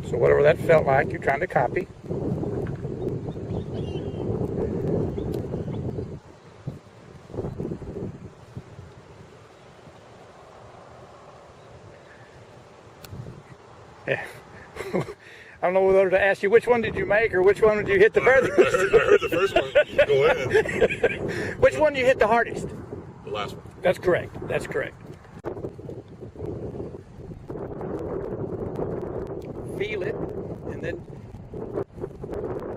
So whatever that felt like, you're trying to copy. Yeah. I don't know whether to ask you which one did you make or which one did you hit the furthest. I heard the first one. Go ahead. Which one you hit the hardest? The last one. That's correct. That's correct. Feel it, and then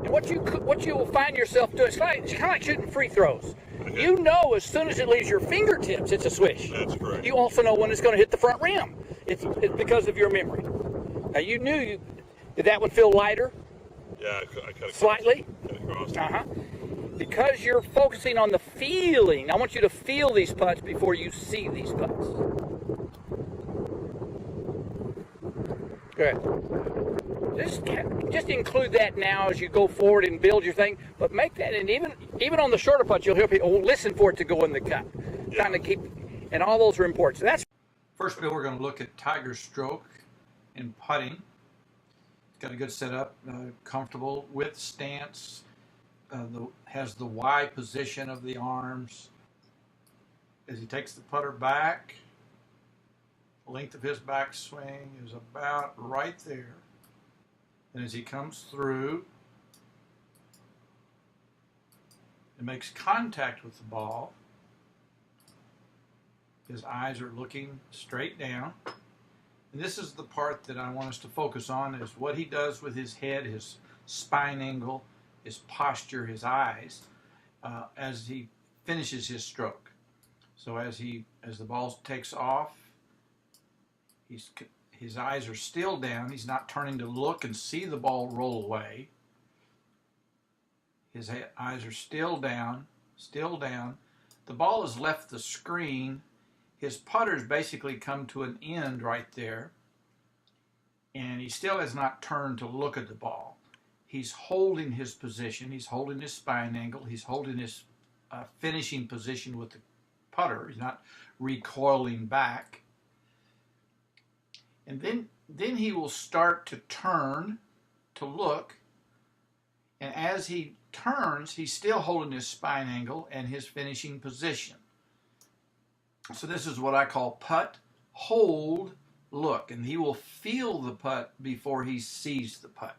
what you will find yourself doing. It's kind of like shooting free throws. Okay. You know, as soon as it leaves your fingertips, it's a swish. That's correct. You also know when it's going to hit the front rim. It's because of your memory. Now you knew. Did that one feel lighter? Yeah, I cut it Slightly. across. Because you're focusing on the feeling. I want you to feel these putts before you see these putts. Good. Just include that now as you go forward and build your thing. But make that, and even on the shorter putts, you'll hear people listen for it to go in the cup. Yeah. Kind of keep, and all those are important. So that's first, Bill. We're going to look at Tiger's stroke in putting. Got a good setup, comfortable with stance. Has the Y position of the arms. As he takes the putter back, the length of his backswing is about right there. And as he comes through, it makes contact with the ball. His eyes are looking straight down. And this is the part that I want us to focus on, is what he does with his head, his spine angle, his posture, his eyes, as he finishes his stroke. So as the ball takes off, his eyes are still down. He's not turning to look and see the ball roll away. His eyes are still down, still down. The ball has left the screen. His putter's basically come to an end right there, and he still has not turned to look at the ball. He's holding his position. He's holding his spine angle. He's holding his finishing position with the putter. He's not recoiling back. And then he will start to turn to look, and as he turns, he's still holding his spine angle and his finishing position. So this is what I call putt, hold, look. And he will feel the putt before he sees the putt.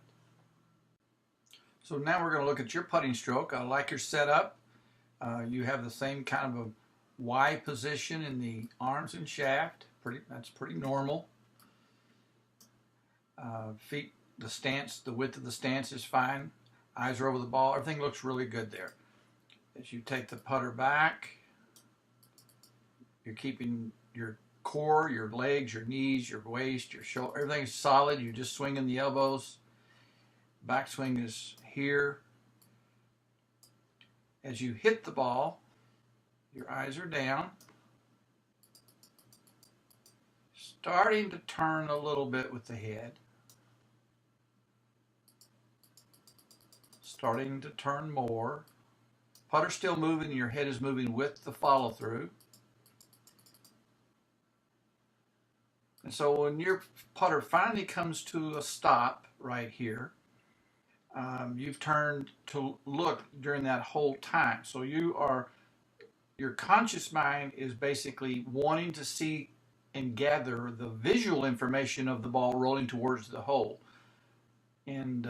So now we're going to look at your putting stroke. I like your setup. You have the same kind of a Y position in the arms and shaft. That's pretty normal. Feet, the stance, the width of the stance is fine. Eyes are over the ball. Everything looks really good there. As you take the putter back, you're keeping your core, your legs, your knees, your waist, your shoulder, everything's solid. You're just swinging the elbows. Backswing is here. As you hit the ball, your eyes are down. Starting to turn a little bit with the head. Starting to turn more. Putter's still moving, your head is moving with the follow through. And so when your putter finally comes to a stop right here, you've turned to look during that whole time. So your conscious mind is basically wanting to see and gather the visual information of the ball rolling towards the hole. And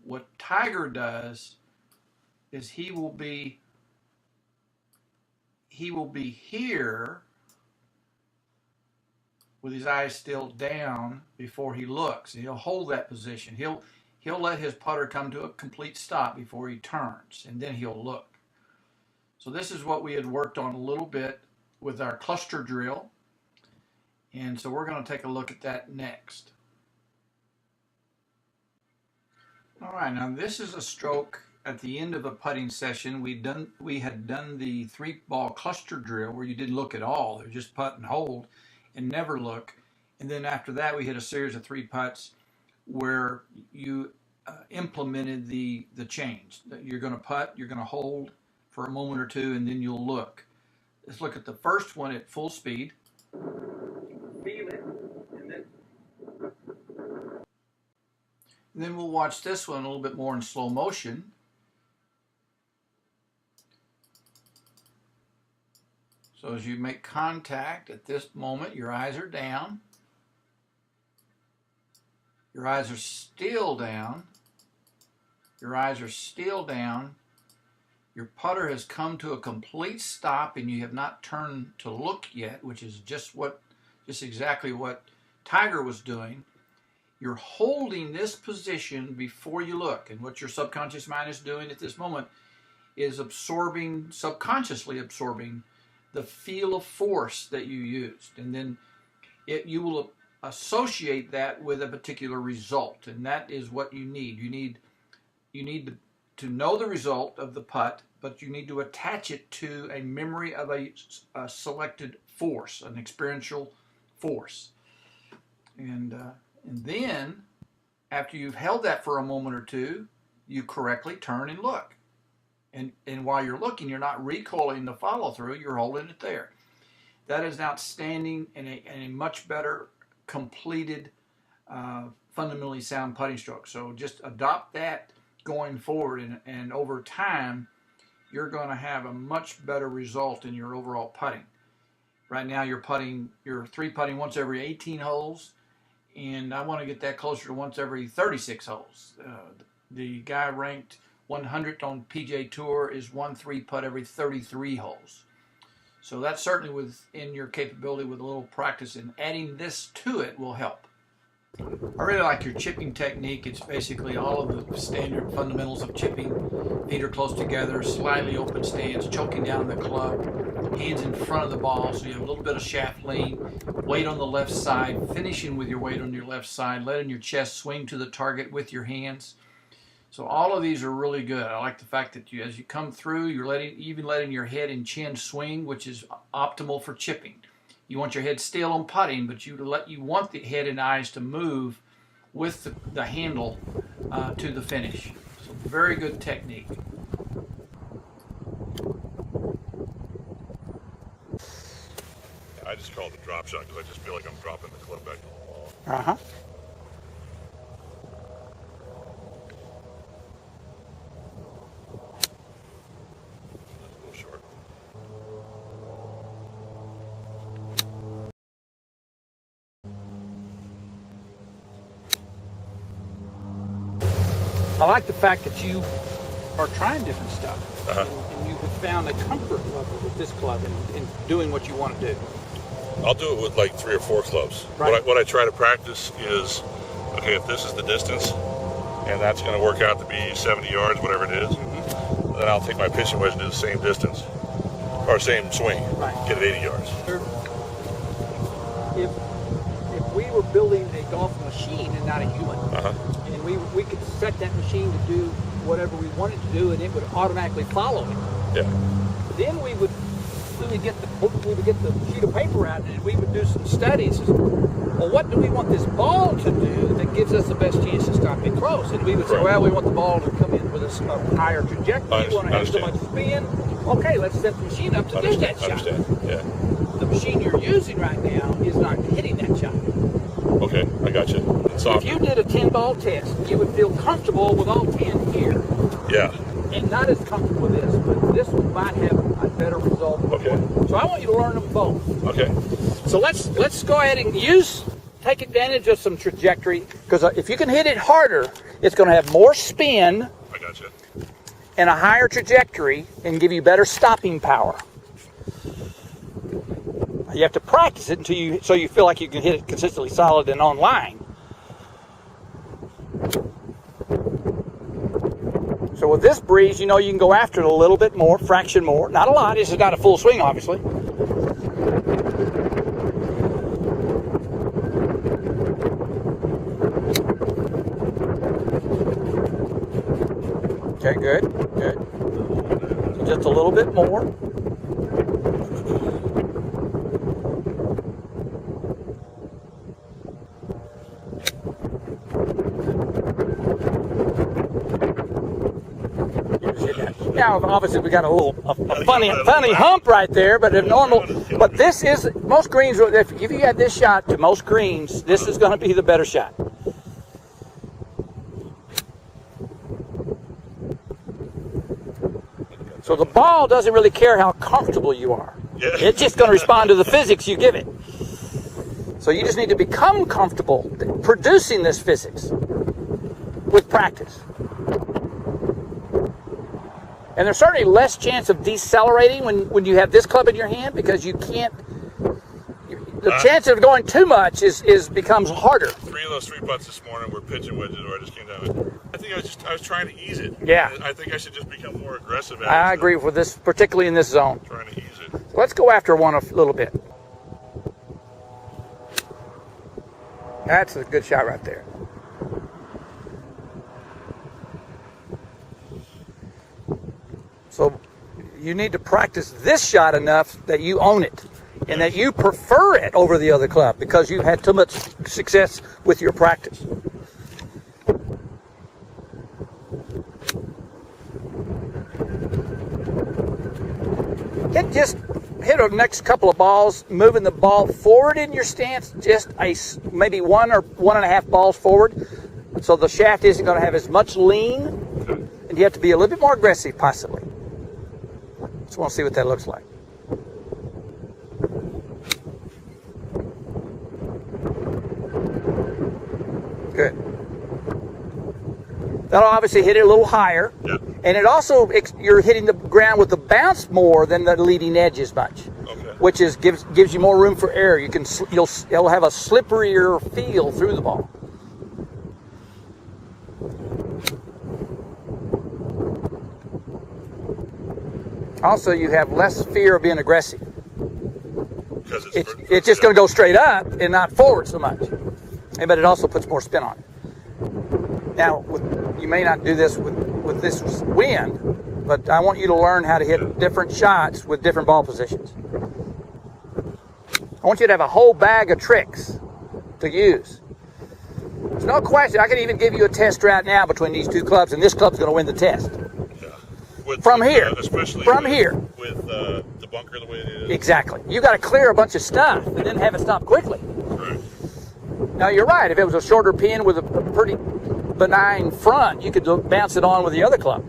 what Tiger does is he will be here with his eyes still down before he looks. And he'll hold that position. He'll let his putter come to a complete stop before he turns, and then he'll look. So this is what we had worked on a little bit with our cluster drill. And so we're going to take a look at that next. All right, now this is a stroke at the end of a putting session. We had done the 3-ball cluster drill where you didn't look at all. It was just putt and hold and never look. And then after that, we hit a series of 3 putts where you implemented the change. You're going to putt, you're going to hold for a moment or two, and then you'll look. Let's look at the first one at full speed. Feel it, and then we'll watch this one a little bit more in slow motion. So as you make contact at this moment, your eyes are down. Your eyes are still down. Your eyes are still down. Your putter has come to a complete stop and you have not turned to look yet, which is just exactly what Tiger was doing. You're holding this position before you look, and what your subconscious mind is doing at this moment is subconsciously absorbing the feel of force that you used, and then you will associate that with a particular result, and that is what you need. You need to know the result of the putt, but you need to attach it to a memory of a selected force, an experiential force, and then after you've held that for a moment or two, you correctly turn and look. And while you're looking, you're not recoiling the follow through, you're holding it there. That is outstanding and a much better completed, fundamentally sound putting stroke. So just adopt that going forward, and over time, you're going to have a much better result in your overall putting. Right now, you're 3-putting once every 18 holes, and I want to get that closer to once every 36 holes. The guy ranked 100th on PGA Tour is 1 3-putt every 33 holes. So that's certainly within your capability with a little practice, and adding this to it will help. I really like your chipping technique. It's basically all of the standard fundamentals of chipping. Feet are close together, slightly open stance, choking down the club, hands in front of the ball so you have a little bit of shaft lean, weight on the left side, finishing with your weight on your left side, letting your chest swing to the target with your hands. So all of these are really good. I like the fact that as you come through, you're letting your head and chin swing, which is optimal for chipping. You want your head still on putting, but you want the head and eyes to move with the handle to the finish. So very good technique. I just call it the drop shot because I just feel like I'm dropping the club back. Uh-huh. I like the fact that you are trying different stuff, and you have found a comfort level with this club and doing what you want to do. I'll do it with like 3 or 4 clubs. Right. What I try to practice is, okay, if this is the distance, and that's going to work out to be 70 yards, whatever it is, then I'll take my pitching wedge and do the same distance, or same swing, get it 80 yards. If we were building a golf machine and not a human, and we could set that machine to do whatever we wanted to do, and it would automatically follow it. Yeah. Then we would get the sheet of paper out, and we would do some studies. Well, what do we want this ball to do that gives us the best chance to stop it close? And we would say, well, we want the ball to come in with a higher trajectory. We want to have so much spin. Okay, let's set the machine up to do that shot. Yeah. The machine you're using right now is not hitting that shot. Okay, I got you. If you did a 10-ball test, you would feel comfortable with all 10 here. Yeah. And not as comfortable with this, but this one might have a better result. Okay. So I want you to learn them both. Okay. So let's go ahead and take advantage of some trajectory, because if you can hit it harder, it's going to have more spin. I got you. And a higher trajectory, and give you better stopping power. You have to practice it so you feel like you can hit it consistently solid and on line. So with this breeze, you can go after it a little bit more, fraction more. Not a lot. This is not a full swing, obviously. Okay, good. So just a little bit more. Now, obviously, we got a funny hump right there, but if normal. But this is most greens. If you had this shot to most greens, this is going to be the better shot. So the ball doesn't really care how comfortable you are. Yeah. It's just going to respond to the physics you give it. So you just need to become comfortable producing this physics with practice. And there's certainly less chance of decelerating when you have this club in your hand, because you can't. The chance of going too much becomes harder. 3 of those 3 putts this morning were pitching wedges where I just came down. I think I was trying to ease it. Yeah. I think I should just become more aggressive at it. I agree with this, particularly in this zone. Trying to ease it. Let's go after one a little bit. That's a good shot right there. So you need to practice this shot enough that you own it and that you prefer it over the other club because you've had too much success with your practice. Just hit the next couple of balls, moving the ball forward in your stance, just maybe 1 or 1.5 balls forward. So the shaft isn't going to have as much lean, and you have to be a little bit more aggressive, possibly. Just want to see what that looks like. Good. That'll obviously hit it a little higher. Yep. And it also, you're hitting the ground with the bounce more than the leading edge as much. Okay. Which gives you more room for error. You'll have a slipperier feel through the ball. Also, you have less fear of being aggressive. Because It's just going to go straight up and not forward so much. But it also puts more spin on it. Now, you may not do this with this wind, but I want you to learn how to hit different shots with different ball positions. I want you to have a whole bag of tricks to use. There's no question. I can even give you a test right now between these two clubs, and this club's going to win the test. From here. Especially from here. With the bunker the way it is. Exactly. You got to clear a bunch of stuff and then have it stop quickly. Right. Now, you're right. If it was a shorter pin with a pretty benign front, you could bounce it on with the other club.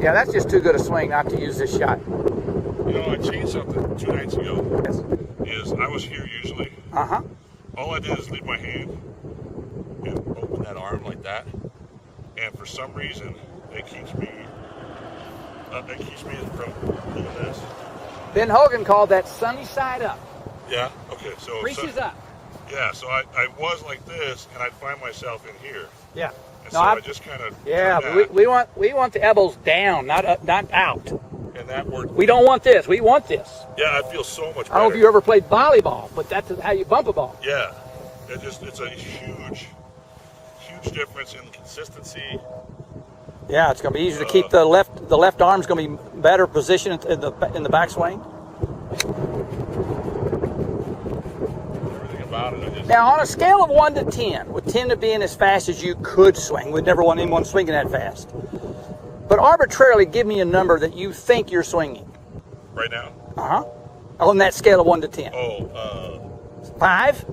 Yeah, that's just too good a swing not to use this shot. You know, I changed something 2 nights ago. Yes. Is I was here usually. Uh-huh. All I did is leave my hand and open that arm like that. And for some reason, it keeps me from doing this. Ben Hogan called that sunny side up. Yeah, okay. So Reaches up. Yeah, so I was like this, and I'd find myself in here. Yeah. And No, so I just kind of but we want the elbows down, not up, not out. And that worked. We don't want this. We want this. Yeah, I feel so much better. I don't know if you ever played volleyball, but that's how you bump a ball. Yeah, it's a huge difference in consistency. Yeah, it's going to be easier to keep the left arm's going to be better positioned in the backswing. Everything about it. Now, on a scale of 1 to 10, with 10 to being as fast as you could swing, we'd never want anyone swinging that fast. But arbitrarily, give me a number that you think you're swinging. Right now? Uh-huh. On that scale of 1 to 10. 5?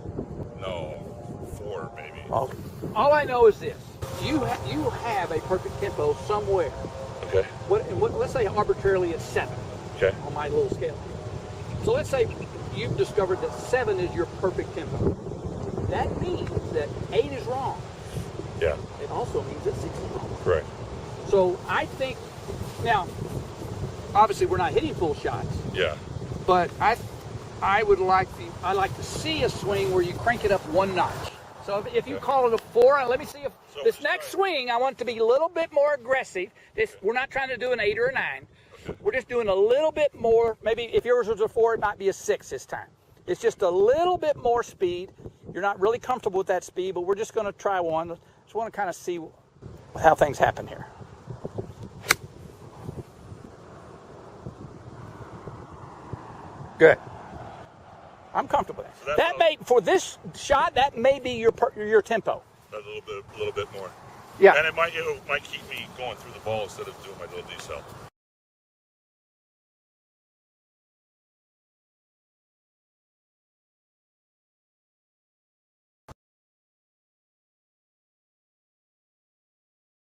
No, 4 maybe. Oh. All I know is this. You have a perfect tempo somewhere. Okay. Let's say arbitrarily it's 7. Okay. On my little scale. So let's say you've discovered that 7 is your perfect tempo. That means that 8 is wrong. Yeah. It also means that 6 is wrong. Correct. So I think, now, obviously we're not hitting full shots. Yeah. But I like to see a swing where you crank it up 1 notch. So if you call it a 4, let me see if this next swing, I want it to be a little bit more aggressive. We're not trying to do an 8 or a 9. We're just doing a little bit more. Maybe if yours was a 4, it might be a 6 this time. It's just a little bit more speed. You're not really comfortable with that speed, but we're just going to try one. Just want to kind of see how things happen here. Good. I'm comfortable with that. For this shot, that may be your tempo. a little bit more. Yeah. And it might keep me going through the ball instead of doing my little decel.